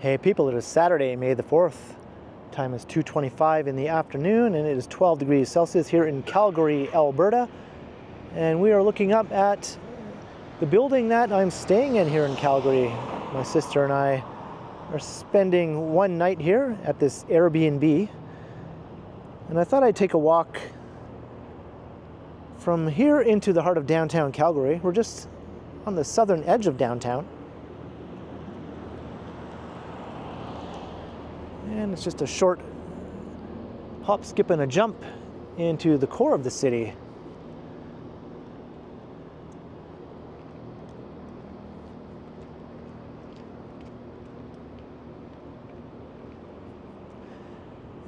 Hey people, it is Saturday, May the 4th. Time is 2:25 in the afternoon and it is 12 degrees Celsius here in Calgary, Alberta. And we are looking up at the building that I'm staying in here in Calgary. My sister and I are spending one night here at this Airbnb. And I thought I'd take a walk from here into the heart of downtown Calgary. We're just on the southern edge of downtown. And it's just a short hop, skip, and a jump into the core of the city.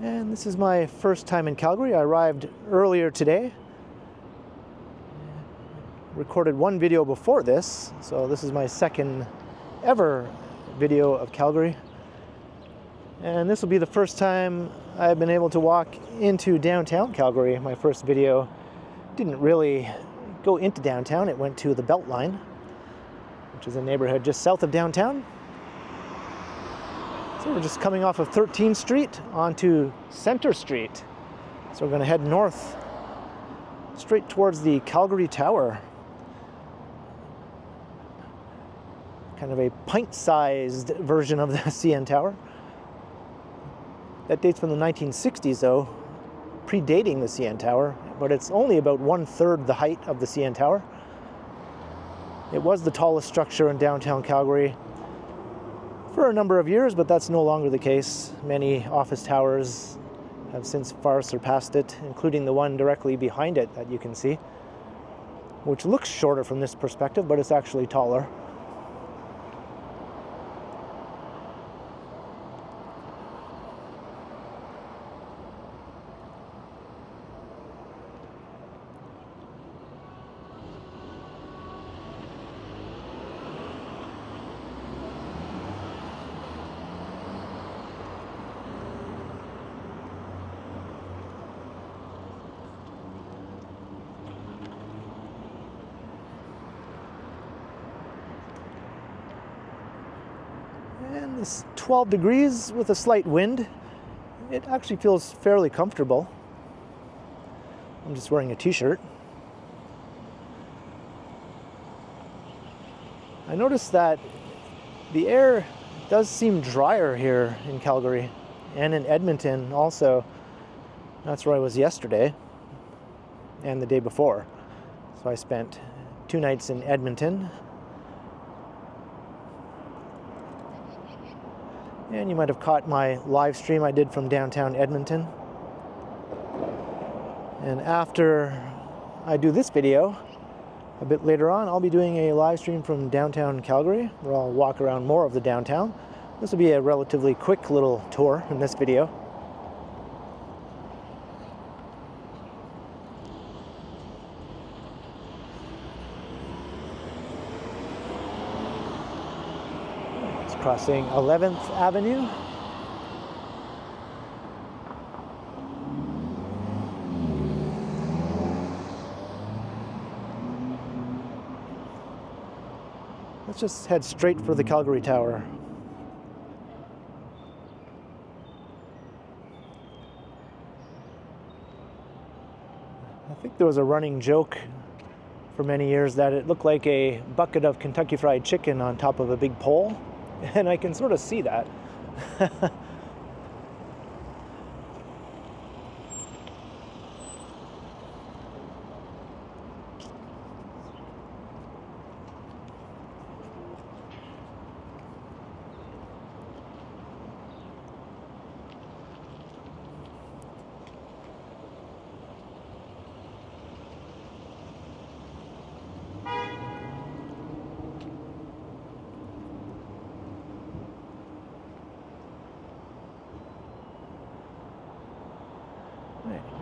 And this is my first time in Calgary. I arrived earlier today. Recorded one video before this, so this is my second ever video of Calgary. And this will be the first time I've been able to walk into downtown Calgary. My first video didn't really go into downtown. It went to the Beltline, which is a neighborhood just south of downtown. So we're just coming off of 13th Street onto Center Street. So we're going to head north, straight towards the Calgary Tower. Kind of a pint-sized version of the CN Tower. That dates from the 1960s, though, predating the CN Tower, but it's only about 1/3 the height of the CN Tower. It was the tallest structure in downtown Calgary for a number of years, but that's no longer the case. Many office towers have since far surpassed it, including the one directly behind it that you can see, which looks shorter from this perspective, but it's actually taller. And it's 12 degrees with a slight wind. It actually feels fairly comfortable. I'm just wearing a t-shirt. I noticed that the air does seem drier here in Calgary and in Edmonton also. That's where I was yesterday and the day before. So I spent 2 nights in Edmonton. And you might have caught my live stream I did from downtown Edmonton. And after I do this video, a bit later on, I'll be doing a live stream from downtown Calgary, where I'll walk around more of the downtown. This will be a relatively quick little tour in this video. Crossing 11th Avenue. Let's just head straight for the Calgary Tower. I think there was a running joke for many years that it looked like a bucket of Kentucky Fried Chicken on top of a big pole. And I can sort of see that.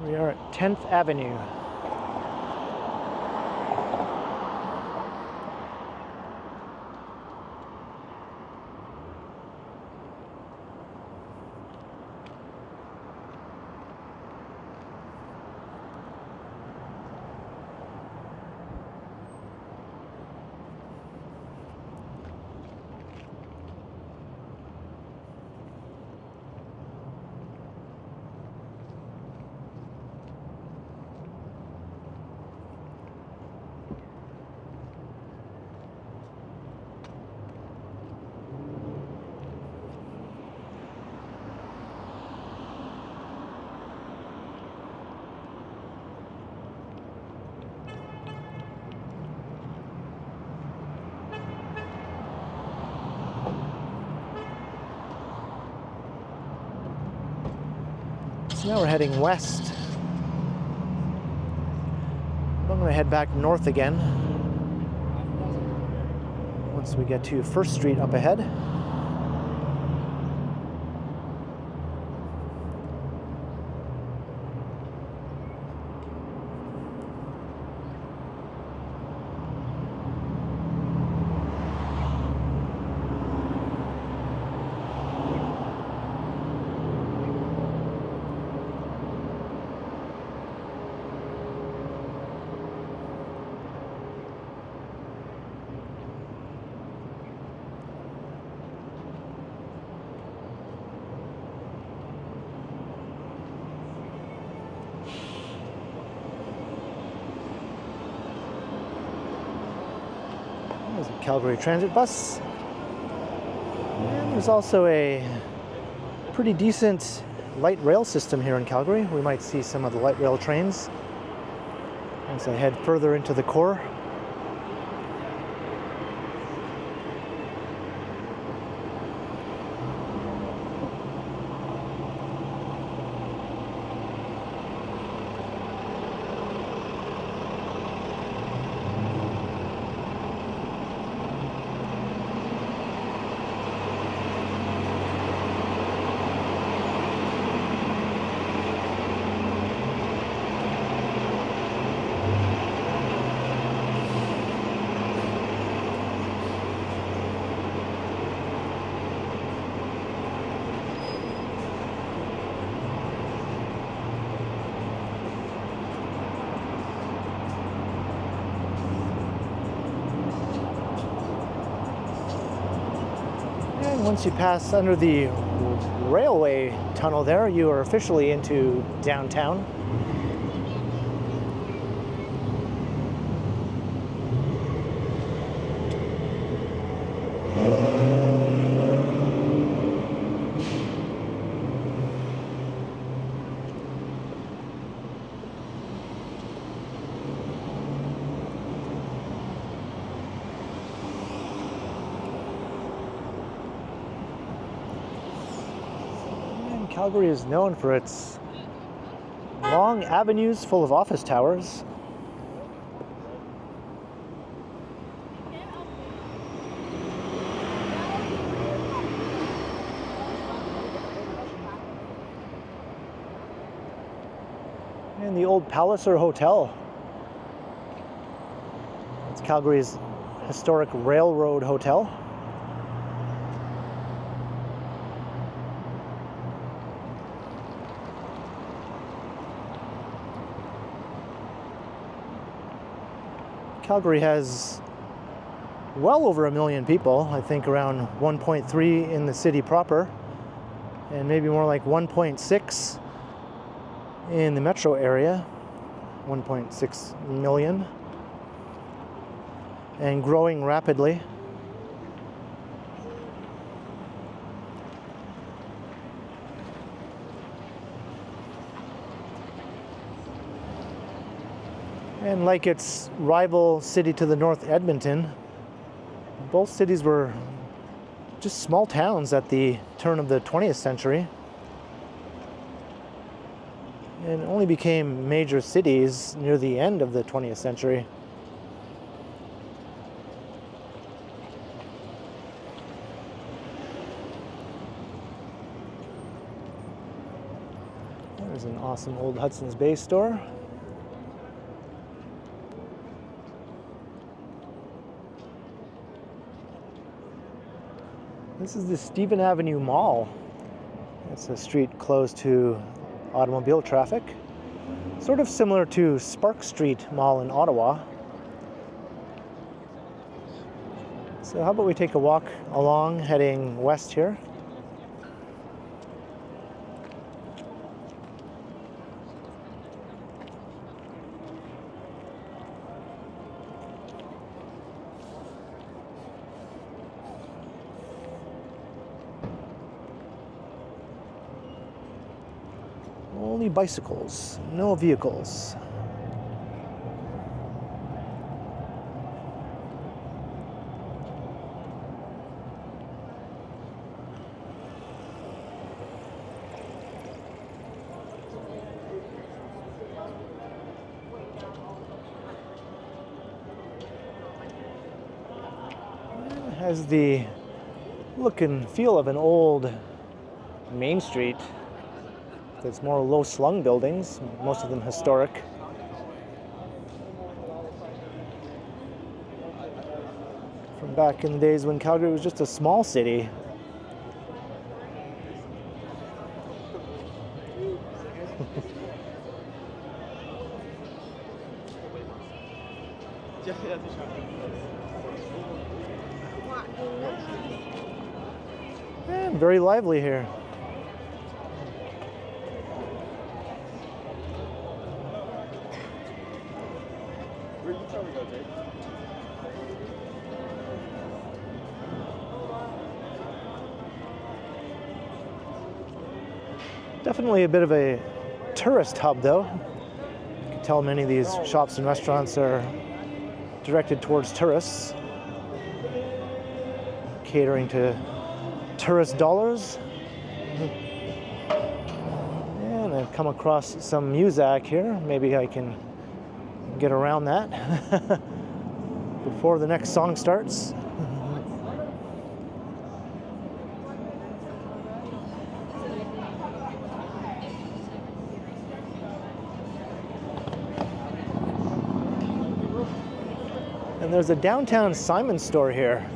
We are at 10th Avenue. So now we're heading west. I'm going to head back north again once we get to First Street up ahead. There's a Calgary Transit bus. And there's also a pretty decent light rail system here in Calgary. We might see some of the light rail trains as I head further into the core. Once you pass under the railway tunnel there, you are officially into downtown. Calgary is known for its long avenues full of office towers. And the old Palliser Hotel. It's Calgary's historic railroad hotel. Calgary has well over 1 million people, I think around 1.3 in the city proper, and maybe more like 1.6 in the metro area, 1.6 million, and growing rapidly. And like its rival city to the north, Edmonton, both cities were just small towns at the turn of the 20th century, and only became major cities near the end of the 20th century. There's an awesome old Hudson's Bay store. This is the Stephen Avenue Mall. It's a street closed to automobile traffic, sort of similar to Spark Street Mall in Ottawa. So how about we take a walk along, heading west here. Only bicycles, no vehicles. has the look and feel of an old Main Street. There's more low-slung buildings, most of them historic. From back in the days when Calgary was just a small city. And very lively here. Definitely a bit of a tourist hub, though. You can tell many of these shops and restaurants are directed towards tourists, catering to tourist dollars. And I've come across some muzak here. Maybe I can get around that before the next song starts. And there's a downtown Simon store here.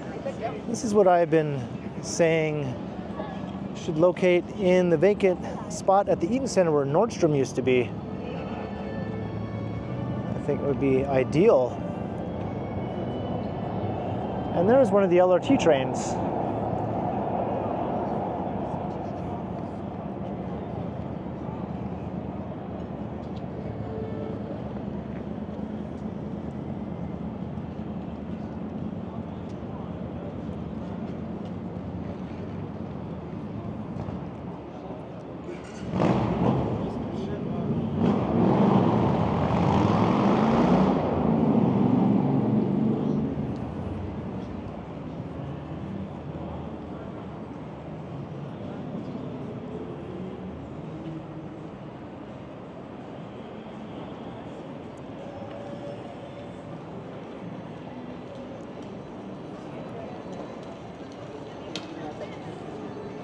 This is what I've been saying should locate in the vacant spot at the Eaton Center where Nordstrom used to be. I think it would be ideal. And there's one of the LRT trains.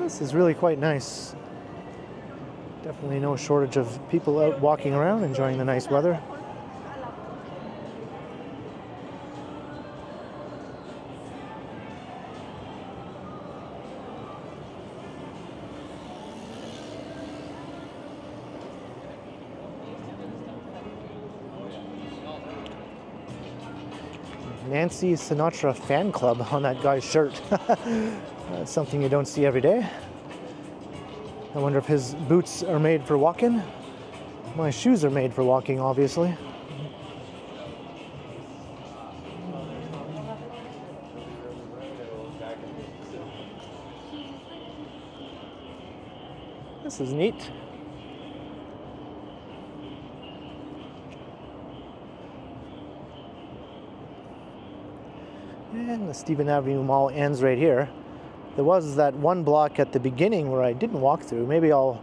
This is really quite nice. Definitely no shortage of people out walking around, enjoying the nice weather. Nancy Sinatra fan club on that guy's shirt. That's something you don't see every day. I wonder if his boots are made for walking. My shoes are made for walking, obviously. This is neat. And the Stephen Avenue Mall ends right here. There was that one block at the beginning where I didn't walk through. Maybe I'll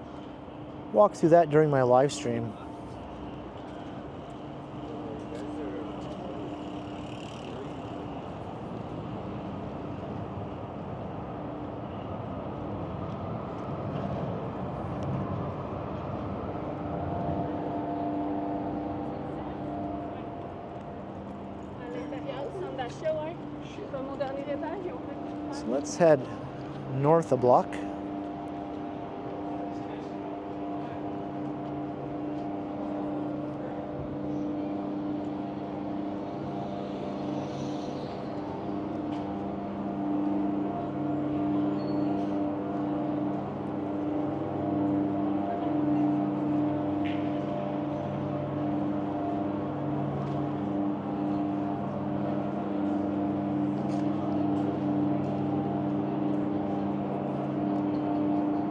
walk through that during my live stream. So let's head north a block.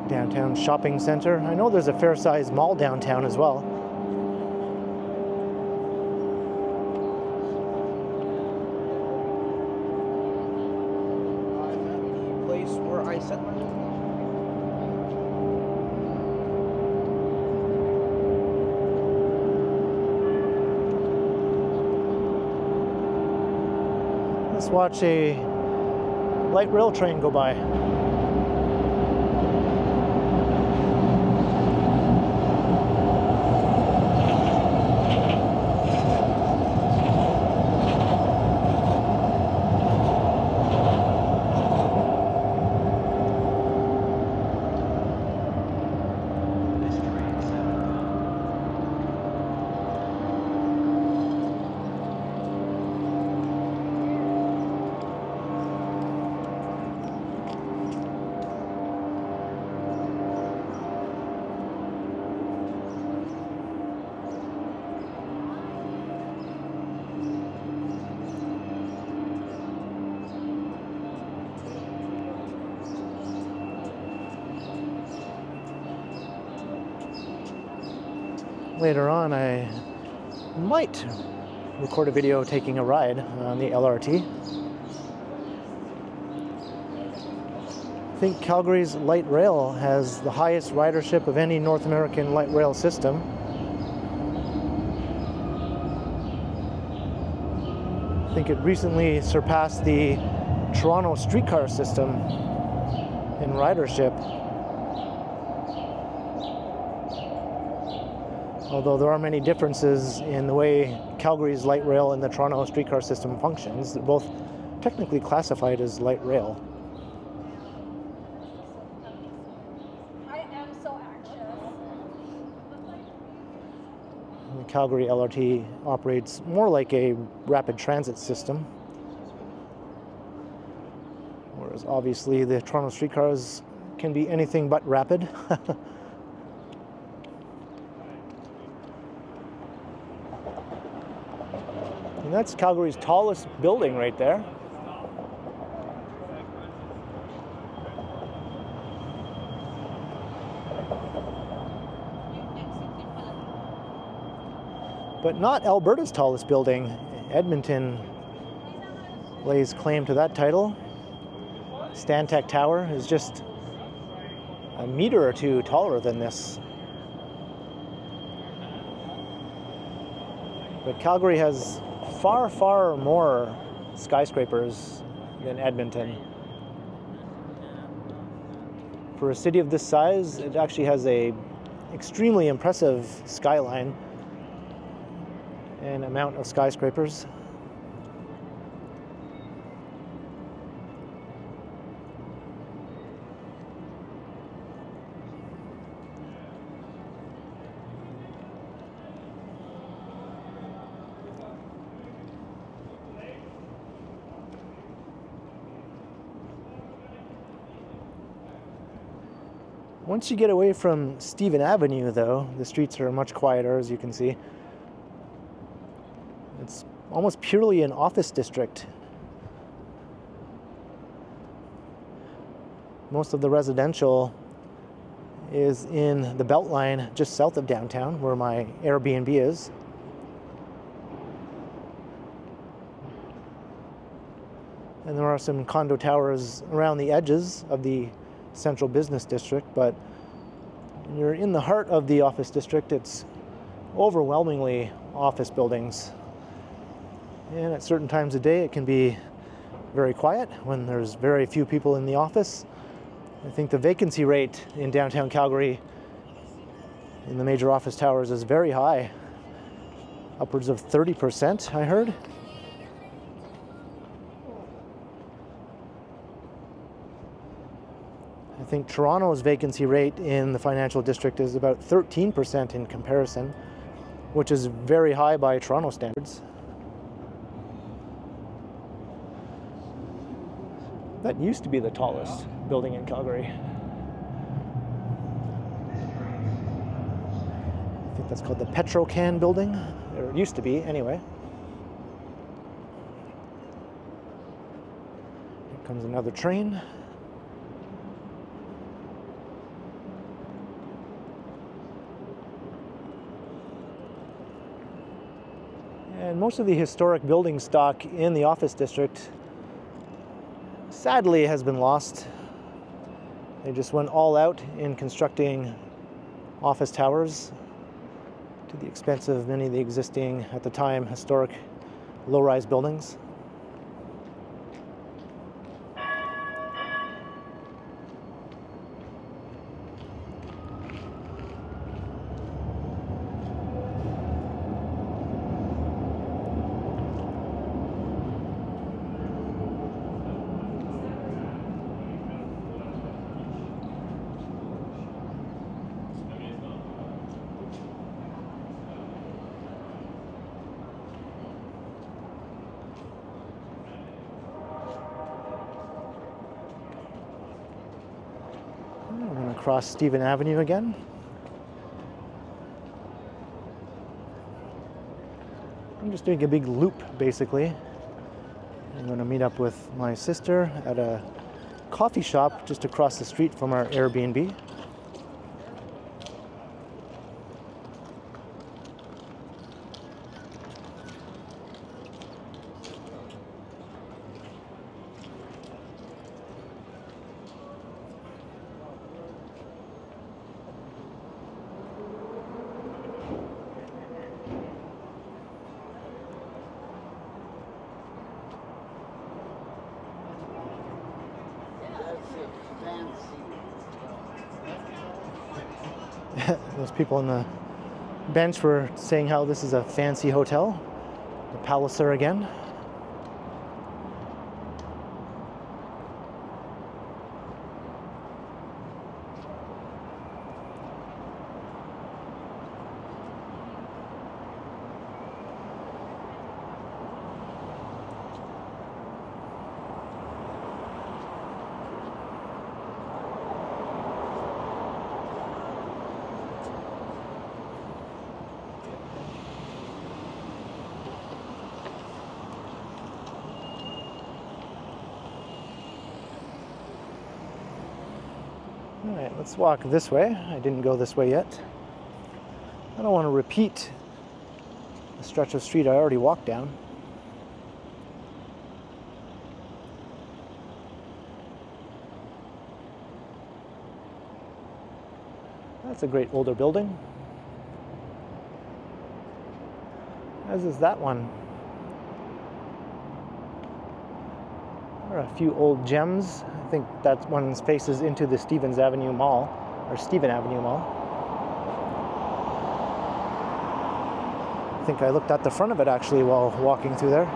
Downtown shopping center. I know there's a fair-sized mall downtown as well. The place where I set my Let's watch a light rail train go by. Later on, I might record a video taking a ride on the LRT. I think Calgary's light rail has the highest ridership of any North American light rail system. I think it recently surpassed the Toronto streetcar system in ridership. Although there are many differences in the way Calgary's light rail and the Toronto streetcar system functions. They're both technically classified as light rail. I am so anxious. The Calgary LRT operates more like a rapid transit system, whereas obviously the Toronto streetcars can be anything but rapid. And that's Calgary's tallest building right there. But not Alberta's tallest building. Edmonton lays claim to that title. Stantec Tower is just a meter or two taller than this. But Calgary has far, far more skyscrapers than Edmonton. For a city of this size, it actually has a extremely impressive skyline and amount of skyscrapers. Once you get away from Stephen Avenue, though, the streets are much quieter, as you can see. It's almost purely an office district. Most of the residential is in the Beltline just south of downtown, where my Airbnb is. And there are some condo towers around the edges of the central business district, but when you're in the heart of the office district, it's overwhelmingly office buildings. And at certain times of day, it can be very quiet when there's very few people in the office. I think the vacancy rate in downtown Calgary in the major office towers is very high, upwards of 30%, I heard. I think Toronto's vacancy rate in the financial district is about 13% in comparison, which is very high by Toronto standards. That used to be the tallest building in Calgary. I think that's called the Petrocan building, or it used to be anyway. Here comes another train. And most of the historic building stock in the office district sadly has been lost. They just went all out in constructing office towers to the expense of many of the existing, at the time, historic low-rise buildings. across Stephen Avenue again. I'm just doing a big loop, basically. I'm going to meet up with my sister at a coffee shop just across the street from our Airbnb. Those people on the bench were saying how this is a fancy hotel. The Palliser again. All right, let's walk this way. I didn't go this way yet. I don't want to repeat the stretch of street I already walked down. That's a great older building. As is that one. There are a few old gems. I think that one faces into the Stevens Avenue Mall, or Stephen Avenue Mall. I think I looked at the front of it actually while walking through there.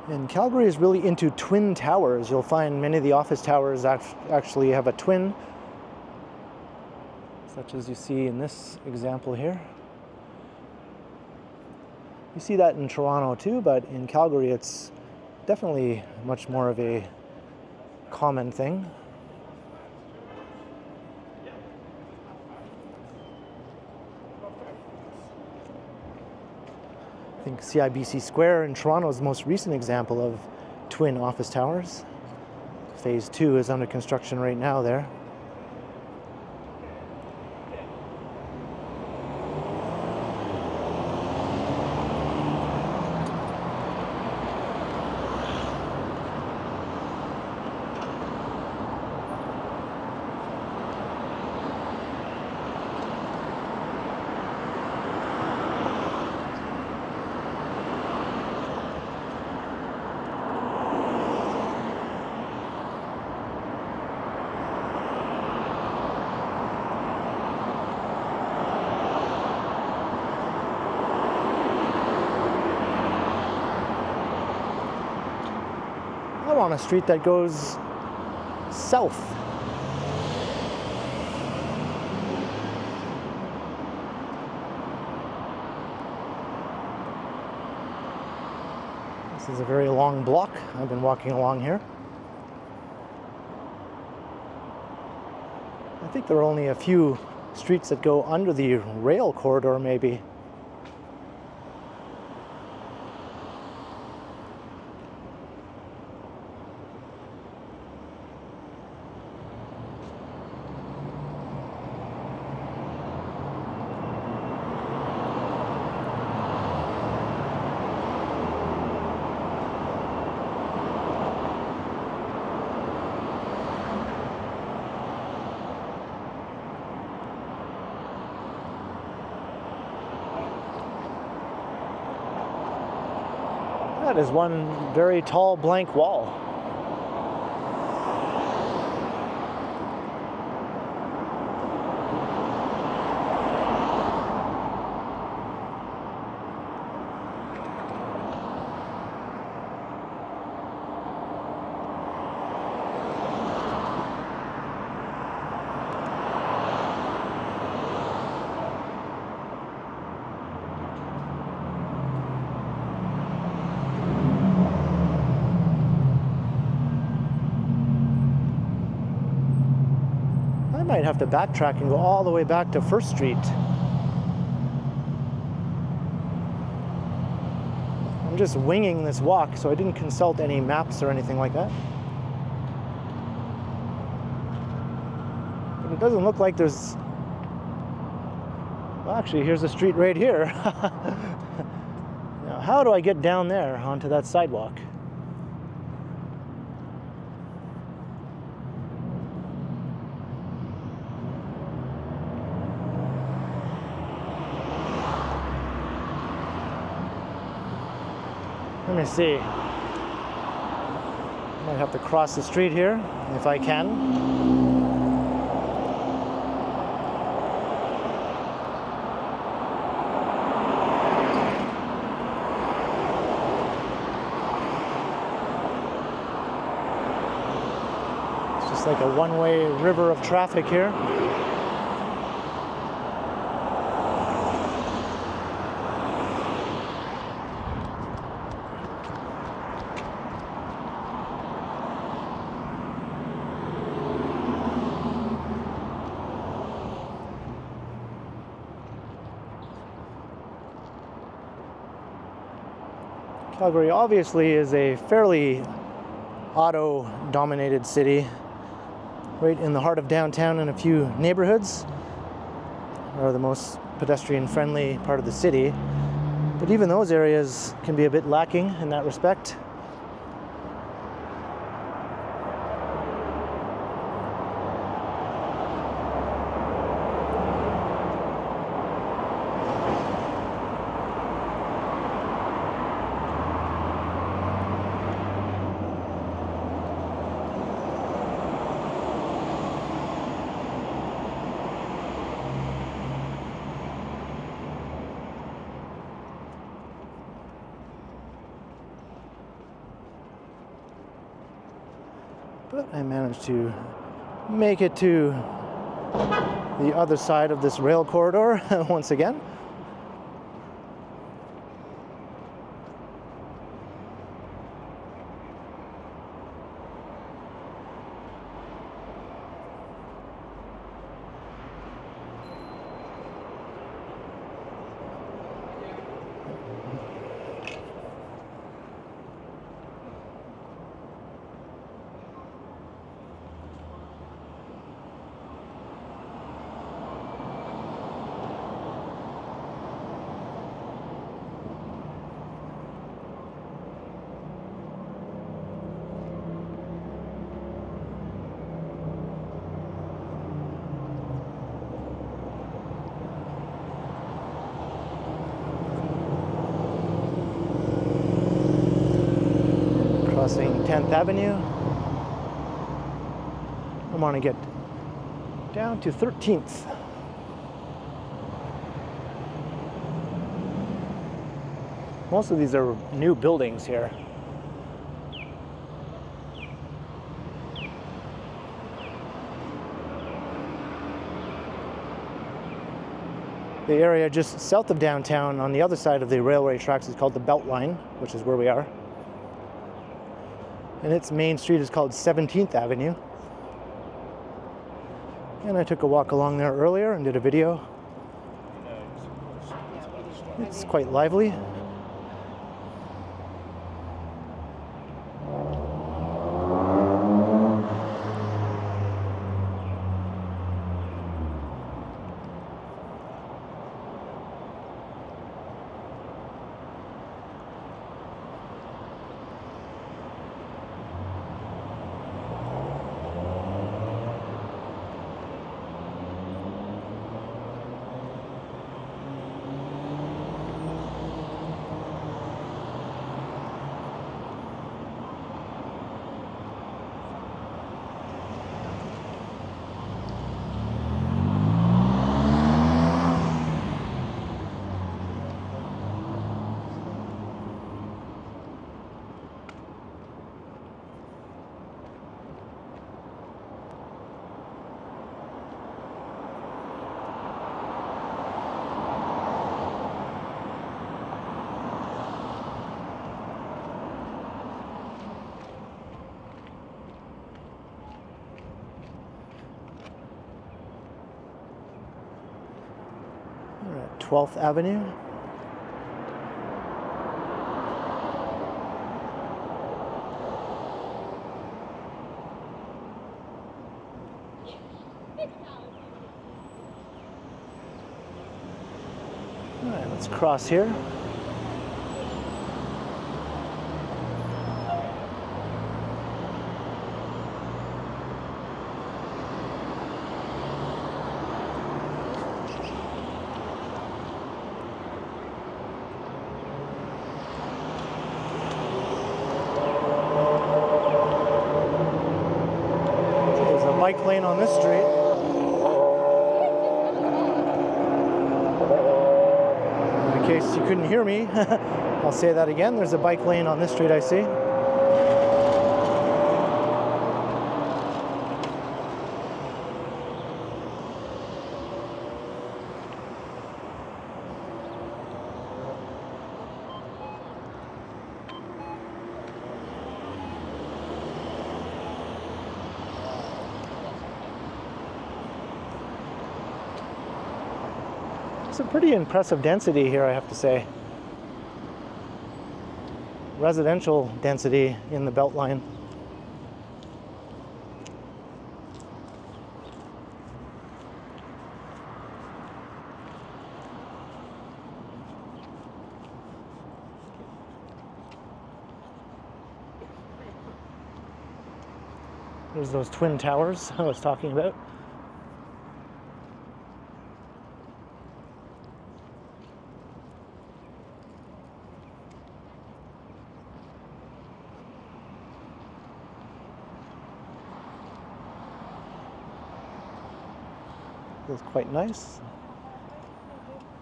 And Calgary is really into twin towers. You'll find many of the office towers actually have a twin, such as you see in this example here. You see that in Toronto too, but in Calgary it's definitely much more of a common thing. I think CIBC Square in Toronto is the most recent example of twin office towers. Phase 2 is under construction right now there. I'm on a street that goes south. This is a very long block. I've been walking along here. I think there are only a few streets that go under the rail corridor, maybe. That is one very tall blank wall. might have to backtrack and go all the way back to First Street. I'm just winging this walk, so I didn't consult any maps or anything like that. But it doesn't look like there's... Well, actually, here's a street right here. Now, how do I get down there onto that sidewalk? Let me see. Might have to cross the street here, if I can. It's just like a one-way river of traffic here. Calgary obviously is a fairly auto-dominated city, right in the heart of downtown, and a few neighborhoods are the most pedestrian-friendly part of the city. But even those areas can be a bit lacking in that respect. But I managed to make it to the other side of this rail corridor once again. Crossing 10th Avenue. I want to get down to 13th. Most of these are new buildings here. The area just south of downtown on the other side of the railway tracks is called the Beltline, which is where we are. And its main street is called 17th Avenue. And I took a walk along there earlier and did a video. It's quite lively. 12th Avenue. All right, let's cross here. There's a bike lane on this street. In case you couldn't hear me, I'll say that again. There's a bike lane on this street I see. It's a pretty impressive density here, I have to say. Residential density in the Beltline. There's those twin towers I was talking about. Feels quite nice.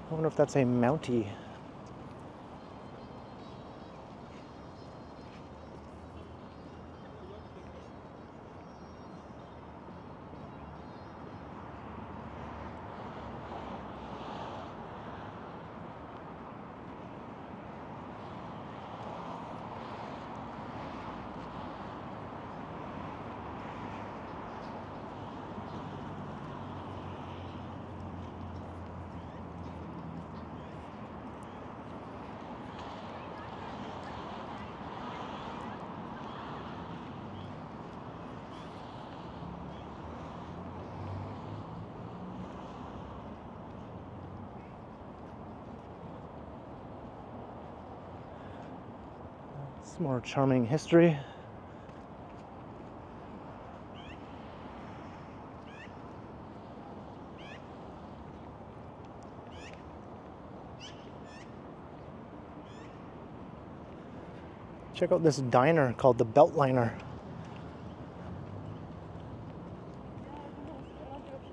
I wonder if that's a Mountie. Some more charming history. Check out this diner called the Beltliner.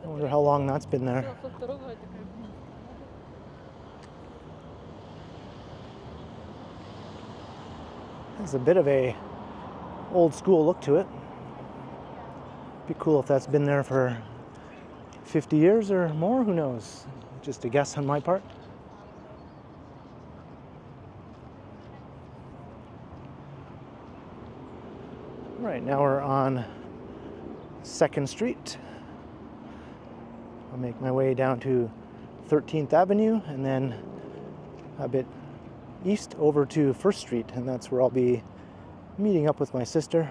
I wonder how long that's been there. There's a bit of a old school look to it. Be cool if that's been there for 50 years or more, who knows? Just a guess on my part. Right, now we're on 2nd Street. I'll make my way down to 13th Avenue and then a bit east over to 1st Street, and that's where I'll be meeting up with my sister.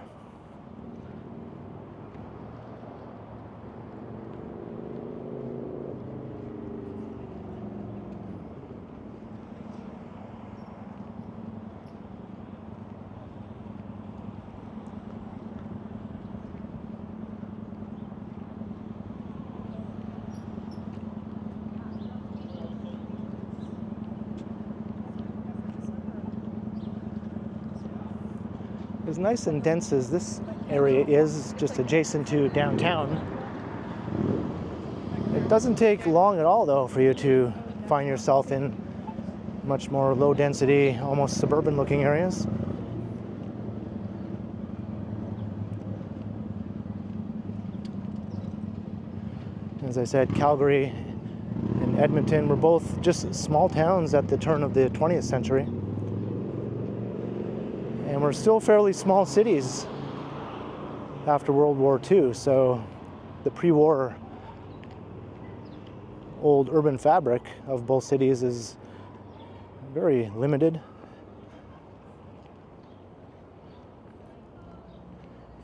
As nice and dense as this area is, just adjacent to downtown, it doesn't take long at all, though, for you to find yourself in much more low-density, almost suburban-looking areas. As I said, Calgary and Edmonton were both just small towns at the turn of the 20th century. And we're still fairly small cities after World War II, so the pre-war old urban fabric of both cities is very limited.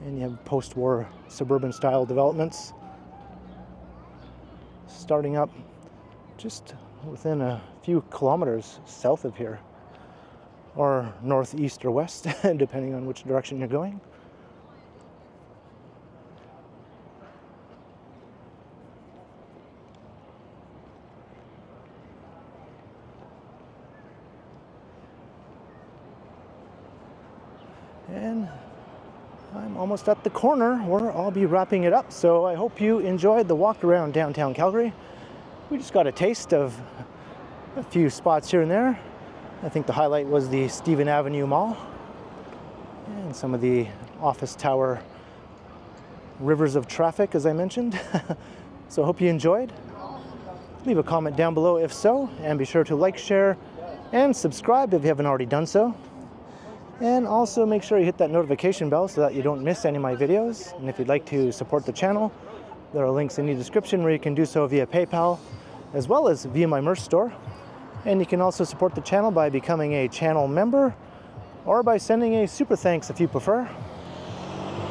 And you have post-war suburban style developments starting up just within a few kilometers south of here, or northeast or west, depending on which direction you're going. And I'm almost at the corner where I'll be wrapping it up. So I hope you enjoyed the walk around downtown Calgary. We just got a taste of a few spots here and there. I think the highlight was the Stephen Avenue Mall and some of the office tower rivers of traffic, as I mentioned. So I hope you enjoyed. Leave a comment down below if so, and be sure to like, share, and subscribe if you haven't already done so. And also make sure you hit that notification bell so that you don't miss any of my videos. And if you'd like to support the channel, there are links in the description where you can do so via PayPal, as well as via my merch store. And you can also support the channel by becoming a channel member, or by sending a super thanks if you prefer.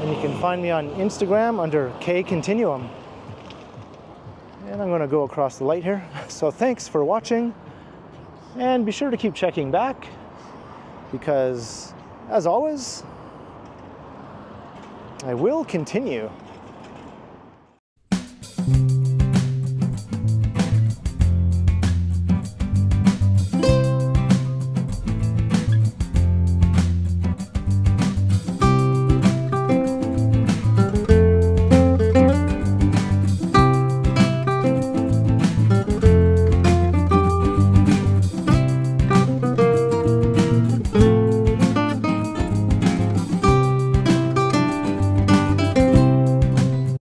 And you can find me on Instagram under KContinuum. And I'm going to go across the light here. So thanks for watching, and be sure to keep checking back, because as always, I will continue.